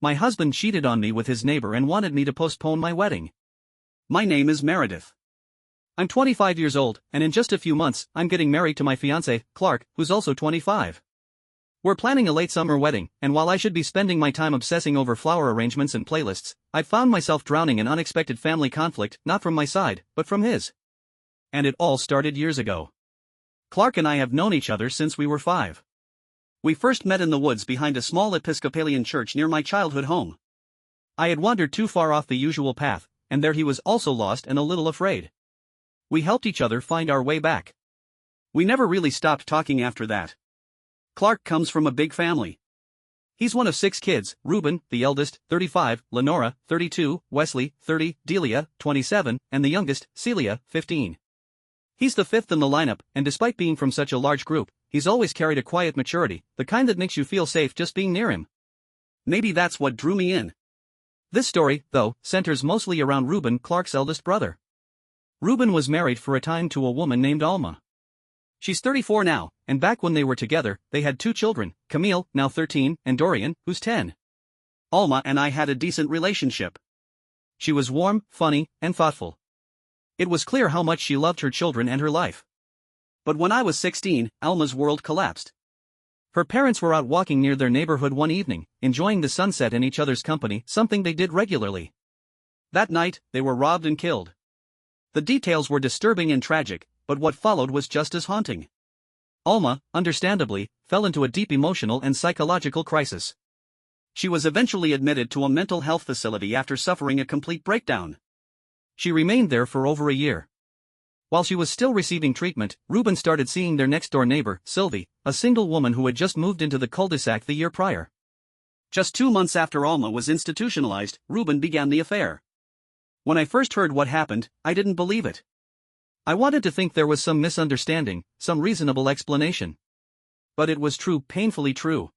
My husband cheated on me with his neighbor and wanted me to postpone my wedding. My name is Meredith. I'm 25 years old, and in just a few months, I'm getting married to my fiancé, Clark, who's also 25. We're planning a late summer wedding, and while I should be spending my time obsessing over flower arrangements and playlists, I've found myself drowning in unexpected family conflict, not from my side, but from his. And it all started years ago. Clark and I have known each other since we were 5. We first met in the woods behind a small Episcopalian church near my childhood home. I had wandered too far off the usual path, and there he was also lost and a little afraid. We helped each other find our way back. We never really stopped talking after that. Clark comes from a big family. He's one of 6 kids: Reuben, the eldest, 35, Lenora, 32, Wesley, 30, Delia, 27, and the youngest, Celia, 15. He's the 5th in the lineup, and despite being from such a large group, he's always carried a quiet maturity, the kind that makes you feel safe just being near him. Maybe that's what drew me in. This story, though, centers mostly around Reuben, Clark's eldest brother. Reuben was married for a time to a woman named Alma. She's 34 now, and back when they were together, they had 2 children, Camille, now 13, and Dorian, who's 10. Alma and I had a decent relationship. She was warm, funny, and thoughtful. It was clear how much she loved her children and her life. But when I was 16, Alma's world collapsed. Her parents were out walking near their neighborhood one evening, enjoying the sunset in each other's company, something they did regularly. That night, they were robbed and killed. The details were disturbing and tragic, but what followed was just as haunting. Alma, understandably, fell into a deep emotional and psychological crisis. She was eventually admitted to a mental health facility after suffering a complete breakdown. She remained there for over a year. While she was still receiving treatment, Reuben started seeing their next-door neighbor, Sylvie, a single woman who had just moved into the cul-de-sac the year prior. Just 2 months after Alma was institutionalized, Reuben began the affair. When I first heard what happened, I didn't believe it. I wanted to think there was some misunderstanding, some reasonable explanation. But it was true, painfully true.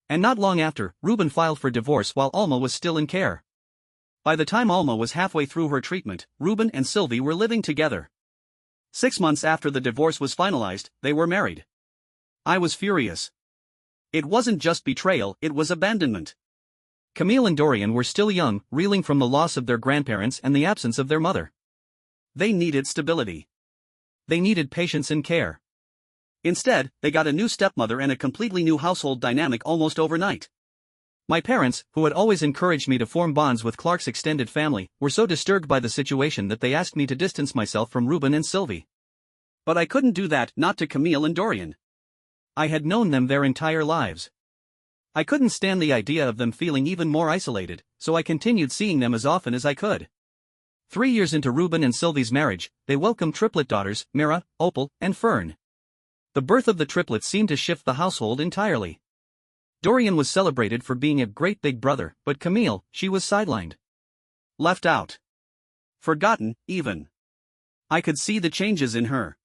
And not long after, Reuben filed for divorce while Alma was still in care. By the time Alma was halfway through her treatment, Reuben and Sylvie were living together. 6 months after the divorce was finalized, they were married. I was furious. It wasn't just betrayal, it was abandonment. Camille and Dorian were still young, reeling from the loss of their grandparents and the absence of their mother. They needed stability. They needed patience and care. Instead, they got a new stepmother and a completely new household dynamic almost overnight. My parents, who had always encouraged me to form bonds with Clark's extended family, were so disturbed by the situation that they asked me to distance myself from Reuben and Sylvie. But I couldn't do that, not to Camille and Dorian. I had known them their entire lives. I couldn't stand the idea of them feeling even more isolated, so I continued seeing them as often as I could. 3 years into Reuben and Sylvie's marriage, they welcomed triplet daughters, Mira, Opal, and Fern. The birth of the triplets seemed to shift the household entirely. Dorian was celebrated for being a great big brother, but Camille, she was sidelined. Left out. Forgotten, even. I could see the changes in her.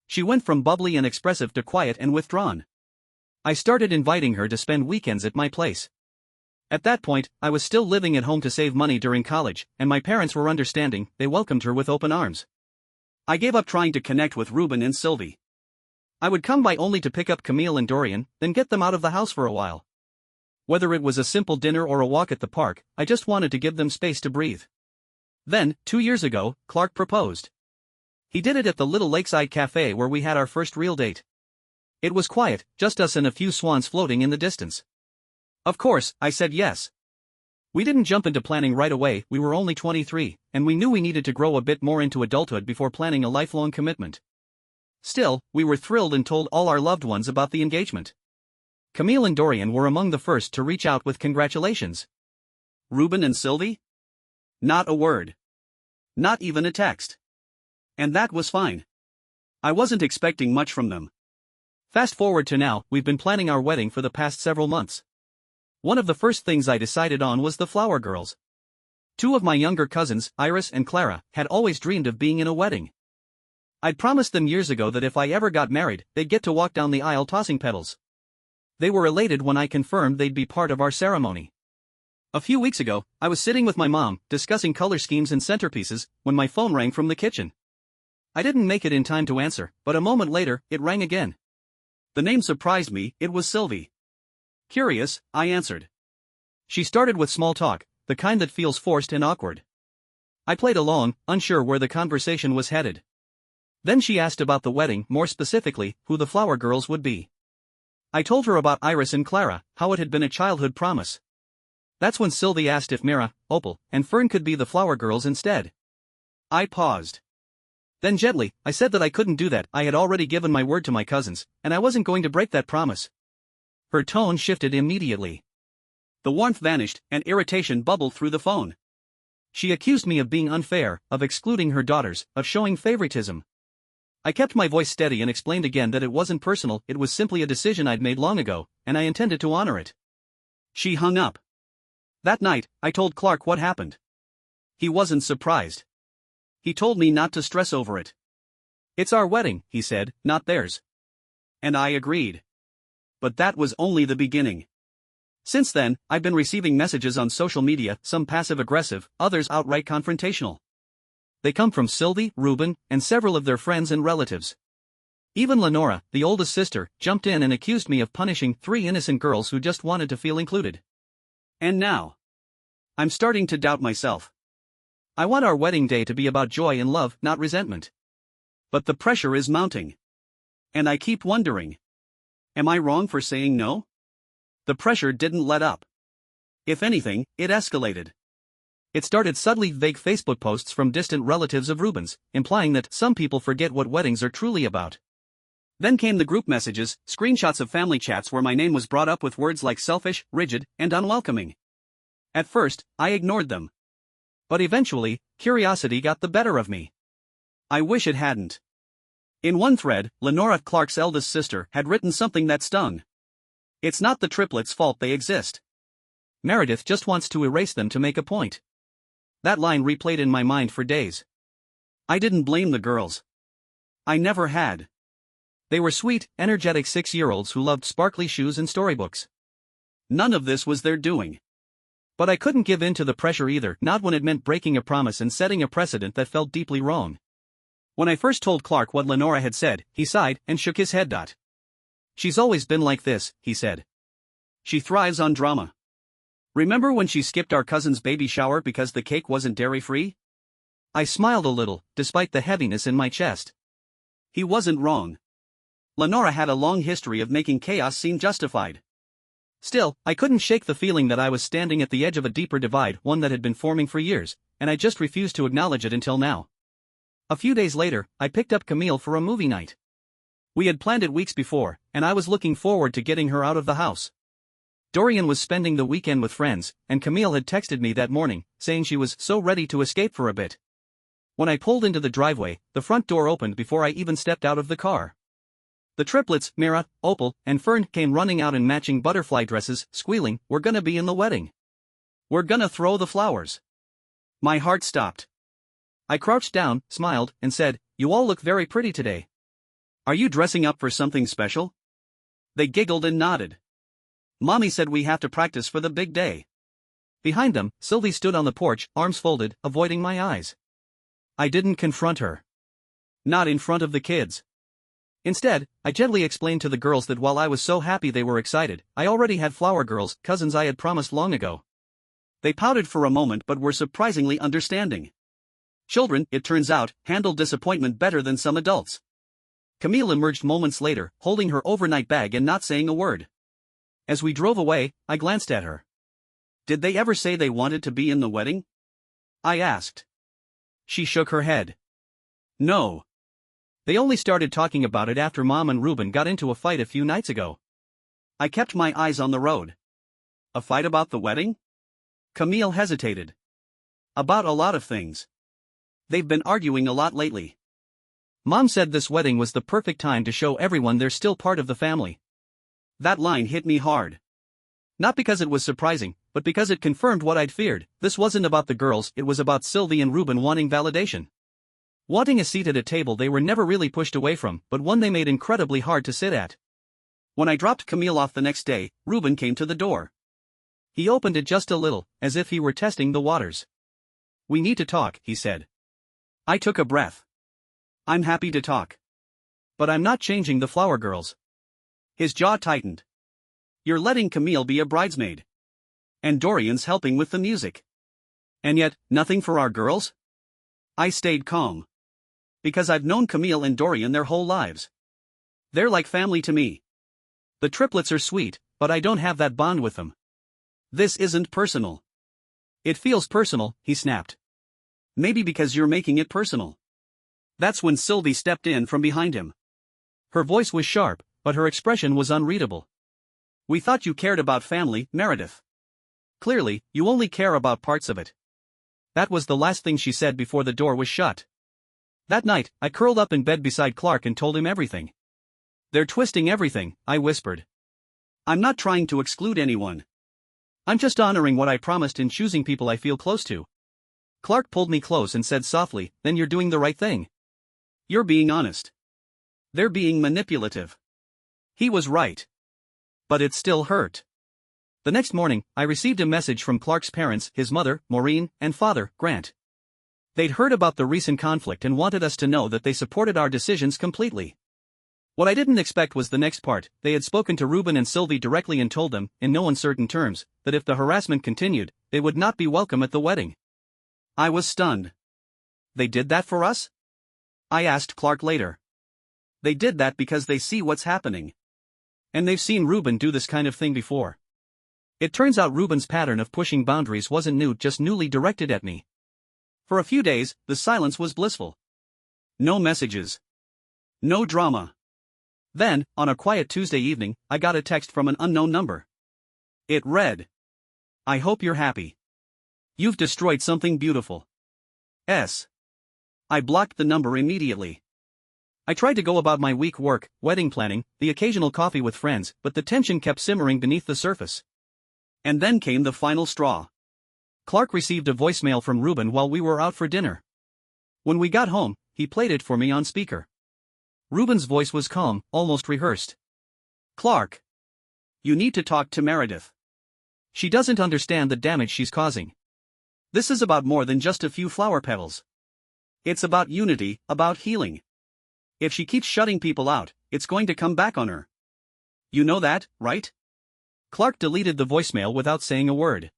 She went from bubbly and expressive to quiet and withdrawn. I started inviting her to spend weekends at my place. At that point, I was still living at home to save money during college, and my parents were understanding. They welcomed her with open arms. I gave up trying to connect with Reuben and Sylvie. I would come by only to pick up Camille and Dorian, then get them out of the house for a while. Whether it was a simple dinner or a walk at the park, I just wanted to give them space to breathe. Then, 2 years ago, Clark proposed. He did it at the little lakeside cafe where we had our first real date. It was quiet, just us and a few swans floating in the distance. Of course, I said yes. We didn't jump into planning right away, we were only 23, and we knew we needed to grow a bit more into adulthood before planning a lifelong commitment. Still, we were thrilled and told all our loved ones about the engagement. Camille and Dorian were among the first to reach out with congratulations. Reuben and Sylvie? Not a word. Not even a text. And that was fine. I wasn't expecting much from them. Fast forward to now, we've been planning our wedding for the past several months. One of the first things I decided on was the flower girls. 2 of my younger cousins, Iris and Clara, had always dreamed of being in a wedding. I'd promised them years ago that if I ever got married, they'd get to walk down the aisle tossing petals. They were elated when I confirmed they'd be part of our ceremony. A few weeks ago, I was sitting with my mom, discussing color schemes and centerpieces, when my phone rang from the kitchen. I didn't make it in time to answer, but a moment later, it rang again. The name surprised me, it was Sylvie. Curious, I answered. She started with small talk, the kind that feels forced and awkward. I played along, unsure where the conversation was headed. Then she asked about the wedding, more specifically, who the flower girls would be. I told her about Iris and Clara, how it had been a childhood promise. That's when Sylvie asked if Mira, Opal, and Fern could be the flower girls instead. I paused. Then gently, I said that I couldn't do that. I had already given my word to my cousins, and I wasn't going to break that promise. Her tone shifted immediately. The warmth vanished, and irritation bubbled through the phone. She accused me of being unfair, of excluding her daughters, of showing favoritism. I kept my voice steady and explained again that it wasn't personal, it was simply a decision I'd made long ago, and I intended to honor it. She hung up. That night, I told Clark what happened. He wasn't surprised. He told me not to stress over it. It's our wedding, he said, not theirs. And I agreed. But that was only the beginning. Since then, I've been receiving messages on social media, some passive-aggressive, others outright confrontational. They come from Sylvie, Reuben, and several of their friends and relatives. Even Lenora, the oldest sister, jumped in and accused me of punishing 3 innocent girls who just wanted to feel included. And now, I'm starting to doubt myself. I want our wedding day to be about joy and love, not resentment. But the pressure is mounting. And I keep wondering, am I wrong for saying no? The pressure didn't let up. If anything, it escalated. It started subtly vague Facebook posts from distant relatives of Reuben's, implying that some people forget what weddings are truly about. Then came the group messages, screenshots of family chats where my name was brought up with words like selfish, rigid, and unwelcoming. At first, I ignored them. But eventually, curiosity got the better of me. I wish it hadn't. In one thread, Lenora, Clark's eldest sister, had written something that stung. It's not the triplets' fault they exist. Meredith just wants to erase them to make a point. That line replayed in my mind for days. I didn't blame the girls. I never had. They were sweet, energetic 6-year-olds who loved sparkly shoes and storybooks. None of this was their doing. But I couldn't give in to the pressure either, not when it meant breaking a promise and setting a precedent that felt deeply wrong. When I first told Clark what Lenora had said, he sighed and shook his head. She's always been like this, he said. She thrives on drama. Remember when she skipped our cousin's baby shower because the cake wasn't dairy-free? I smiled a little, despite the heaviness in my chest. He wasn't wrong. Lenora had a long history of making chaos seem justified. Still, I couldn't shake the feeling that I was standing at the edge of a deeper divide, one that had been forming for years, and I just refused to acknowledge it until now. A few days later, I picked up Camille for a movie night. We had planned it weeks before, and I was looking forward to getting her out of the house. Dorian was spending the weekend with friends, and Camille had texted me that morning, saying she was so ready to escape for a bit. When I pulled into the driveway, the front door opened before I even stepped out of the car. The triplets, Mira, Opal, and Fern, came running out in matching butterfly dresses, squealing, "We're gonna be in the wedding. We're gonna throw the flowers." My heart stopped. I crouched down, smiled, and said, "You all look very pretty today. Are you dressing up for something special?" They giggled and nodded. "Mommy said we have to practice for the big day." Behind them, Sylvie stood on the porch, arms folded, avoiding my eyes. I didn't confront her. Not in front of the kids. Instead, I gently explained to the girls that while I was so happy they were excited, I already had flower girls, cousins I had promised long ago. They pouted for a moment but were surprisingly understanding. Children, it turns out, handle disappointment better than some adults. Camille emerged moments later, holding her overnight bag and not saying a word. As we drove away, I glanced at her. "Did they ever say they wanted to be in the wedding?" I asked. She shook her head. "No. They only started talking about it after Mom and Reuben got into a fight a few nights ago." I kept my eyes on the road. "A fight about the wedding?" Camille hesitated. "About a lot of things. They've been arguing a lot lately. Mom said this wedding was the perfect time to show everyone they're still part of the family." That line hit me hard. Not because it was surprising, but because it confirmed what I'd feared. This wasn't about the girls, it was about Sylvie and Reuben wanting validation. Wanting a seat at a table they were never really pushed away from, but one they made incredibly hard to sit at. When I dropped Camille off the next day, Reuben came to the door. He opened it just a little, as if he were testing the waters. "We need to talk," he said. I took a breath. "I'm happy to talk. But I'm not changing the flower girls." His jaw tightened. "You're letting Camille be a bridesmaid. And Dorian's helping with the music. And yet, nothing for our girls? I stayed calm. Because I've known Camille and Dorian their whole lives. They're like family to me. The triplets are sweet, but I don't have that bond with them. This isn't personal. It feels personal, he snapped. Maybe because you're making it personal. That's when Sylvie stepped in from behind him. Her voice was sharp, but her expression was unreadable. We thought you cared about family, Meredith. Clearly, you only care about parts of it. That was the last thing she said before the door was shut. That night, I curled up in bed beside Clark and told him everything. They're twisting everything, I whispered. I'm not trying to exclude anyone. I'm just honoring what I promised in choosing people I feel close to. Clark pulled me close and said softly, then you're doing the right thing. You're being honest. They're being manipulative. He was right. But it still hurt. The next morning, I received a message from Clark's parents, his mother, Maureen, and father, Grant. They'd heard about the recent conflict and wanted us to know that they supported our decisions completely. What I didn't expect was the next part. They had spoken to Reuben and Sylvie directly and told them, in no uncertain terms, that if the harassment continued, they would not be welcome at the wedding. I was stunned. They did that for us? I asked Clark later. They did that because they see what's happening. And they've seen Reuben do this kind of thing before. It turns out Reuben's pattern of pushing boundaries wasn't new, just newly directed at me. For a few days, the silence was blissful. No messages. No drama. Then, on a quiet Tuesday evening, I got a text from an unknown number. It read, I hope you're happy. You've destroyed something beautiful. S. I blocked the number immediately. I tried to go about my week work, wedding planning, the occasional coffee with friends, but the tension kept simmering beneath the surface. And then came the final straw. Clark received a voicemail from Reuben while we were out for dinner. When we got home, he played it for me on speaker. Reuben's voice was calm, almost rehearsed. Clark. You need to talk to Meredith. She doesn't understand the damage she's causing. This is about more than just a few flower petals. It's about unity, about healing. If she keeps shutting people out, it's going to come back on her. You know that, right? Clark deleted the voicemail without saying a word.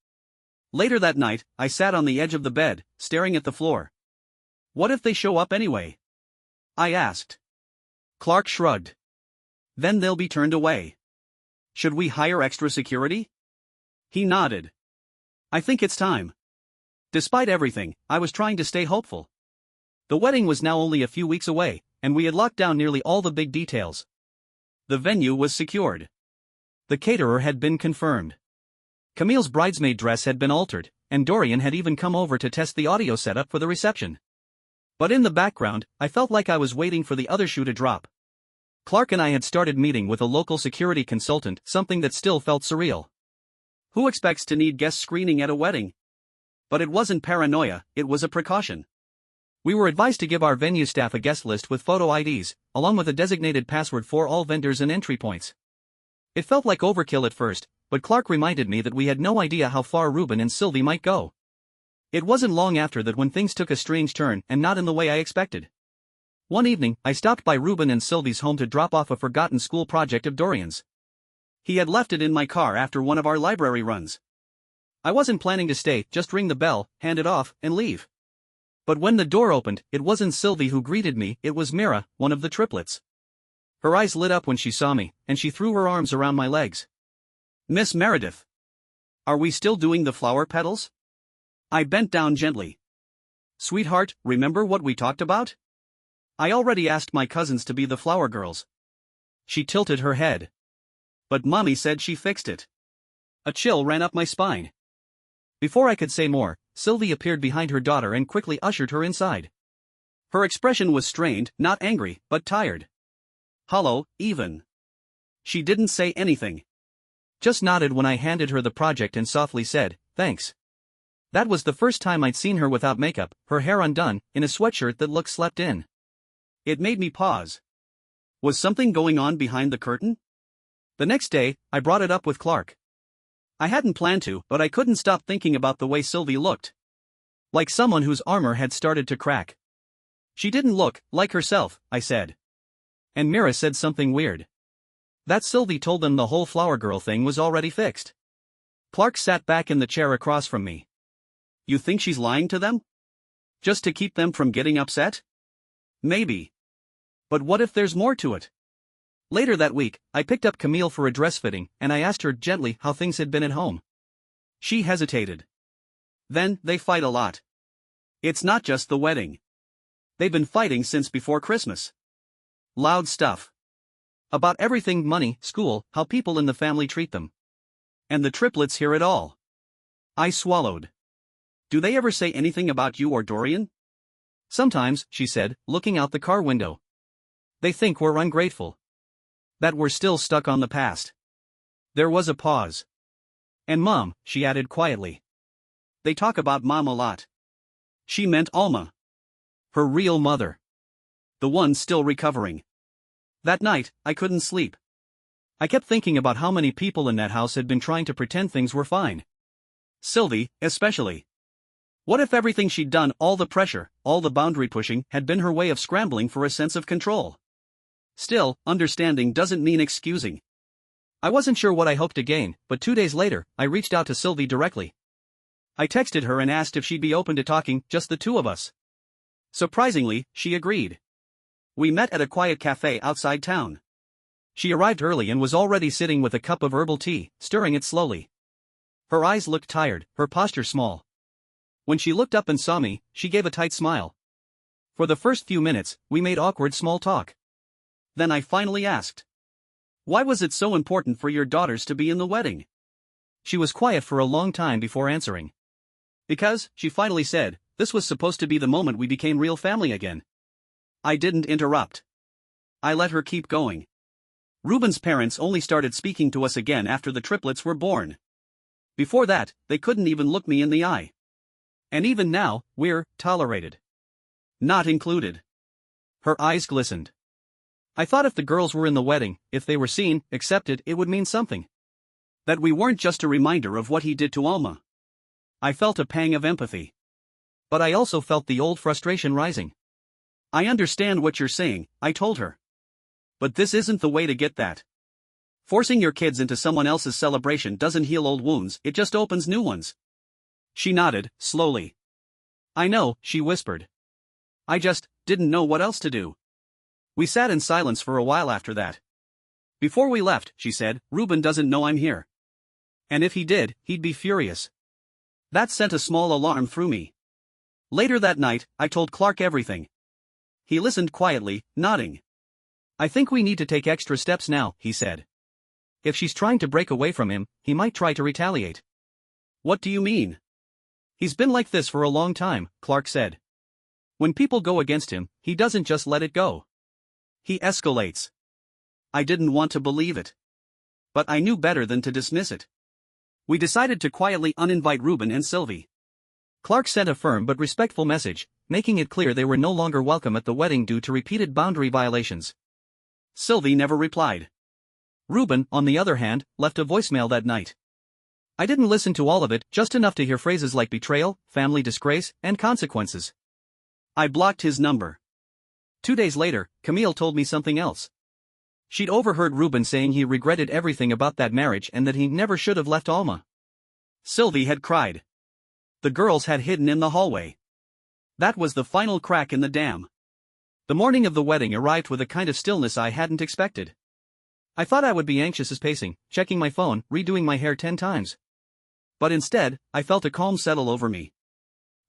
Later that night, I sat on the edge of the bed, staring at the floor. What if they show up anyway? I asked. Clark shrugged. Then they'll be turned away. Should we hire extra security? He nodded. I think it's time. Despite everything, I was trying to stay hopeful. The wedding was now only a few weeks away, and we had locked down nearly all the big details. The venue was secured. The caterer had been confirmed. Camille's bridesmaid dress had been altered, and Dorian had even come over to test the audio setup for the reception. But in the background, I felt like I was waiting for the other shoe to drop. Clark and I had started meeting with a local security consultant, something that still felt surreal. Who expects to need guest screening at a wedding? But it wasn't paranoia, it was a precaution. We were advised to give our venue staff a guest list with photo IDs, along with a designated password for all vendors and entry points. It felt like overkill at first, but Clark reminded me that we had no idea how far Reuben and Sylvie might go. It wasn't long after that when things took a strange turn, and not in the way I expected. One evening, I stopped by Reuben and Sylvie's home to drop off a forgotten school project of Dorian's. He had left it in my car after one of our library runs. I wasn't planning to stay, just ring the bell, hand it off, and leave. But when the door opened, it wasn't Sylvie who greeted me, it was Mira, one of the triplets. Her eyes lit up when she saw me, and she threw her arms around my legs. Miss Meredith. Are we still doing the flower petals? I bent down gently. Sweetheart, remember what we talked about? I already asked my cousins to be the flower girls. She tilted her head. But Mommy said she fixed it. A chill ran up my spine. Before I could say more, Sylvie appeared behind her daughter and quickly ushered her inside. Her expression was strained, not angry, but tired. Hollow, even. She didn't say anything. Just nodded when I handed her the project and softly said, thanks. That was the first time I'd seen her without makeup, her hair undone, in a sweatshirt that looked slept in. It made me pause. Was something going on behind the curtain? The next day, I brought it up with Clark. I hadn't planned to, but I couldn't stop thinking about the way Sylvie looked. Like someone whose armor had started to crack. She didn't look like herself, I said. And Mira said something weird. That Sylvie told them the whole flower girl thing was already fixed. Clark sat back in the chair across from me. You think she's lying to them? Just to keep them from getting upset? Maybe. But what if there's more to it? Later that week, I picked up Camille for a dress fitting, and I asked her gently how things had been at home. She hesitated. Then, they fight a lot. It's not just the wedding. They've been fighting since before Christmas. Loud stuff. About everything: money, school, how people in the family treat them. And the triplets hear it all. I swallowed. Do they ever say anything about you or Dorian? Sometimes, she said, looking out the car window. They think we're ungrateful. That we're still stuck on the past. There was a pause. And Mom, she added quietly. They talk about Mom a lot. She meant Alma. Her real mother. The one still recovering. That night, I couldn't sleep. I kept thinking about how many people in that house had been trying to pretend things were fine. Sylvie, especially. What if everything she'd done, all the pressure, all the boundary pushing, had been her way of scrambling for a sense of control? Still, understanding doesn't mean excusing. I wasn't sure what I hoped to gain, but 2 days later, I reached out to Sylvie directly. I texted her and asked if she'd be open to talking, just the two of us. Surprisingly, she agreed. We met at a quiet cafe outside town. She arrived early and was already sitting with a cup of herbal tea, stirring it slowly. Her eyes looked tired, her posture small. When she looked up and saw me, she gave a tight smile. For the first few minutes, we made awkward small talk. Then I finally asked. Why was it so important for your daughters to be in the wedding? She was quiet for a long time before answering. Because, she finally said, this was supposed to be the moment we became real family again. I didn't interrupt. I let her keep going. Ruben's parents only started speaking to us again after the triplets were born. Before that, they couldn't even look me in the eye. And even now, we're tolerated. Not included. Her eyes glistened. I thought if the girls were in the wedding, if they were seen, accepted, it would mean something. That we weren't just a reminder of what he did to Alma. I felt a pang of empathy. But I also felt the old frustration rising. I understand what you're saying, I told her. But this isn't the way to get that. Forcing your kids into someone else's celebration doesn't heal old wounds, it just opens new ones. She nodded, slowly. I know, she whispered. I just didn't know what else to do. We sat in silence for a while after that. Before we left, she said, Ruben doesn't know I'm here. And if he did, he'd be furious. That sent a small alarm through me. Later that night, I told Clark everything. He listened quietly, nodding. I think we need to take extra steps now, he said. If she's trying to break away from him, he might try to retaliate. What do you mean? He's been like this for a long time, Clark said. When people go against him, he doesn't just let it go. He escalates. I didn't want to believe it. But I knew better than to dismiss it. We decided to quietly uninvite Ruben and Sylvie. Clark sent a firm but respectful message, making it clear they were no longer welcome at the wedding due to repeated boundary violations. Sylvie never replied. Ruben, on the other hand, left a voicemail that night. I didn't listen to all of it, just enough to hear phrases like betrayal, family disgrace, and consequences. I blocked his number. 2 days later, Camille told me something else. She'd overheard Ruben saying he regretted everything about that marriage and that he never should have left Alma. Sylvie had cried. The girls had hidden in the hallway. That was the final crack in the dam. The morning of the wedding arrived with a kind of stillness I hadn't expected. I thought I would be anxious as pacing, checking my phone, redoing my hair 10 times. But instead, I felt a calm settle over me.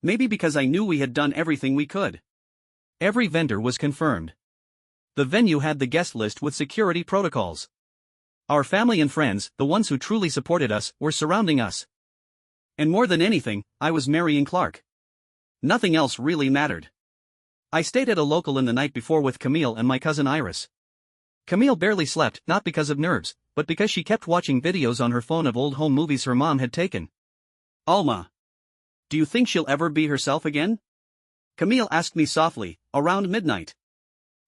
Maybe because I knew we had done everything we could. Every vendor was confirmed. The venue had the guest list with security protocols. Our family and friends, the ones who truly supported us, were surrounding us. And more than anything, I was marrying Clark. Nothing else really mattered. I stayed at a local in the night before with Camille and my cousin Iris. Camille barely slept, not because of nerves, but because she kept watching videos on her phone of old home movies her mom had taken. Alma. Do you think she'll ever be herself again? Camille asked me softly, around midnight.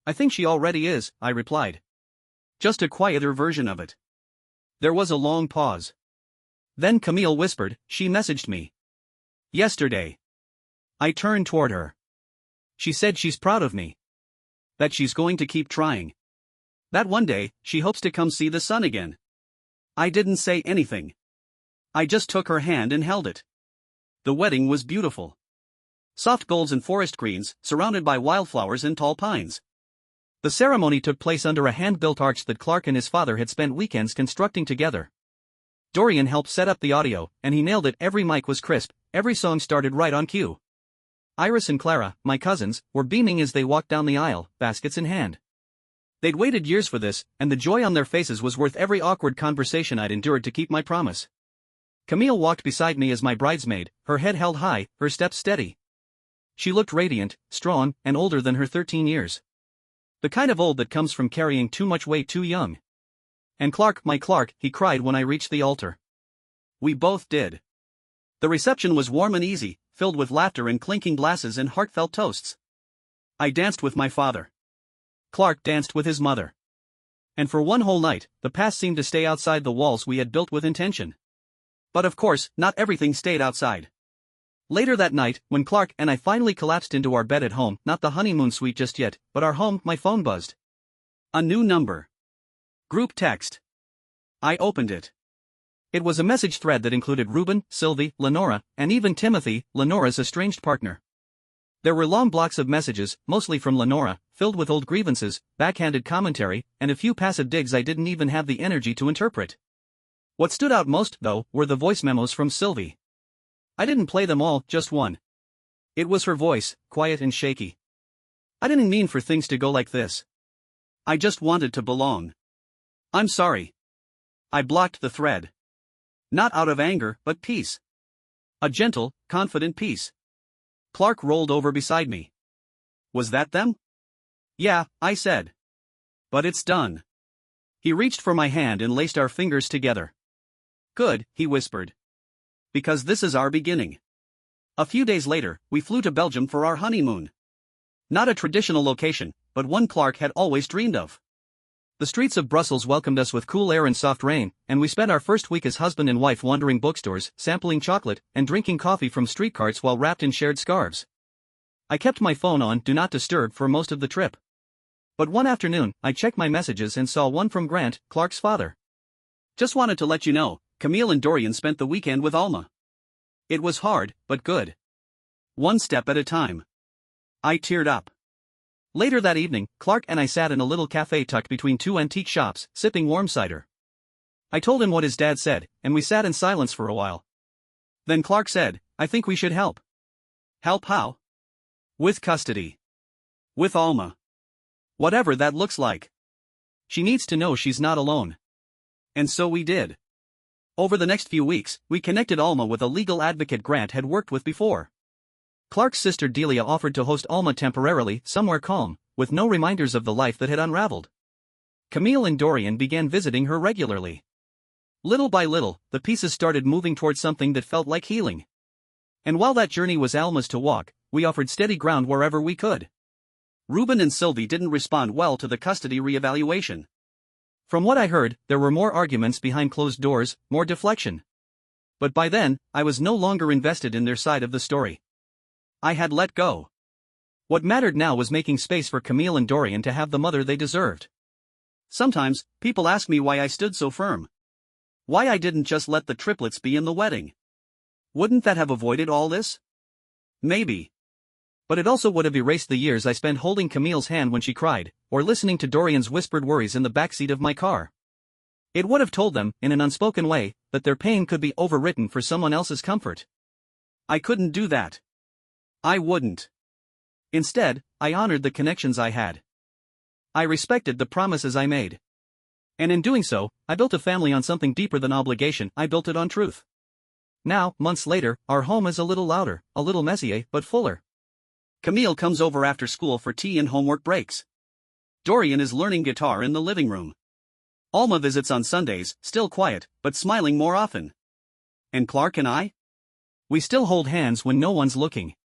I think she already is, I replied. Just a quieter version of it. There was a long pause. Then Camille whispered, she messaged me. Yesterday. I turned toward her. She said she's proud of me. That she's going to keep trying. That one day, she hopes to come see the sun again. I didn't say anything. I just took her hand and held it. The wedding was beautiful. Soft golds and forest greens, surrounded by wildflowers and tall pines. The ceremony took place under a hand-built arch that Clark and his father had spent weekends constructing together. Dorian helped set up the audio, and he nailed it. Every mic was crisp, every song started right on cue. Iris and Clara, my cousins, were beaming as they walked down the aisle, baskets in hand. They'd waited years for this, and the joy on their faces was worth every awkward conversation I'd endured to keep my promise. Camille walked beside me as my bridesmaid, her head held high, her steps steady. She looked radiant, strong, and older than her 13 years. The kind of old that comes from carrying too much weight too young. And Clark, my Clark, he cried when I reached the altar. We both did. The reception was warm and easy, filled with laughter and clinking glasses and heartfelt toasts. I danced with my father. Clark danced with his mother. And for one whole night, the past seemed to stay outside the walls we had built with intention. But of course, not everything stayed outside. Later that night, when Clark and I finally collapsed into our bed at home, not the honeymoon suite just yet, but our home, my phone buzzed. A new number. Group text. I opened it. It was a message thread that included Ruben, Sylvie, Lenora, and even Timothy, Lenora's estranged partner. There were long blocks of messages, mostly from Lenora, filled with old grievances, backhanded commentary, and a few passive digs I didn't even have the energy to interpret. What stood out most, though, were the voice memos from Sylvie. I didn't play them all, just one. It was her voice, quiet and shaky. I didn't mean for things to go like this. I just wanted to belong. I'm sorry. I blocked the thread. Not out of anger, but peace. A gentle, confident peace. Clark rolled over beside me. Was that them? Yeah, I said. But it's done. He reached for my hand and laced our fingers together. Good, he whispered. Because this is our beginning. A few days later, we flew to Belgium for our honeymoon. Not a traditional location, but one Clark had always dreamed of. The streets of Brussels welcomed us with cool air and soft rain, and we spent our first week as husband and wife wandering bookstores, sampling chocolate, and drinking coffee from street carts while wrapped in shared scarves. I kept my phone on Do Not Disturb for most of the trip. But one afternoon, I checked my messages and saw one from Grant, Clark's father. Just wanted to let you know, Camille and Dorian spent the weekend with Alma. It was hard, but good. One step at a time. I teared up. Later that evening, Clark and I sat in a little cafe tucked between two antique shops, sipping warm cider. I told him what his dad said, and we sat in silence for a while. Then Clark said, I think we should help. Help how? With custody. With Alma. Whatever that looks like. She needs to know she's not alone. And so we did. Over the next few weeks, we connected Alma with a legal advocate Grant had worked with before. Clark's sister Delia offered to host Alma temporarily, somewhere calm, with no reminders of the life that had unraveled. Camille and Dorian began visiting her regularly. Little by little, the pieces started moving towards something that felt like healing. And while that journey was Alma's to walk, we offered steady ground wherever we could. Ruben and Sylvie didn't respond well to the custody reevaluation. From what I heard, there were more arguments behind closed doors, more deflection. But by then, I was no longer invested in their side of the story. I had let go. What mattered now was making space for Camille and Dorian to have the mother they deserved. Sometimes, people ask me why I stood so firm. Why I didn't just let the triplets be in the wedding. Wouldn't that have avoided all this? Maybe. But it also would have erased the years I spent holding Camille's hand when she cried, or listening to Dorian's whispered worries in the backseat of my car. It would have told them, in an unspoken way, that their pain could be overwritten for someone else's comfort. I couldn't do that. I wouldn't. Instead, I honored the connections I had. I respected the promises I made. And in doing so, I built a family on something deeper than obligation. I built it on truth. Now, months later, our home is a little louder, a little messier, but fuller. Camille comes over after school for tea and homework breaks. Dorian is learning guitar in the living room. Alma visits on Sundays, still quiet, but smiling more often. And Clark and I? We still hold hands when no one's looking.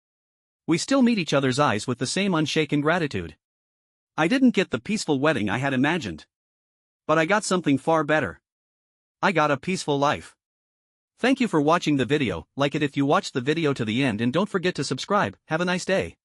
We still meet each other's eyes with the same unshaken gratitude. I didn't get the peaceful wedding I had imagined. But I got something far better. I got a peaceful life. Thank you for watching the video. Like it if you watched the video to the end and don't forget to subscribe. Have a nice day.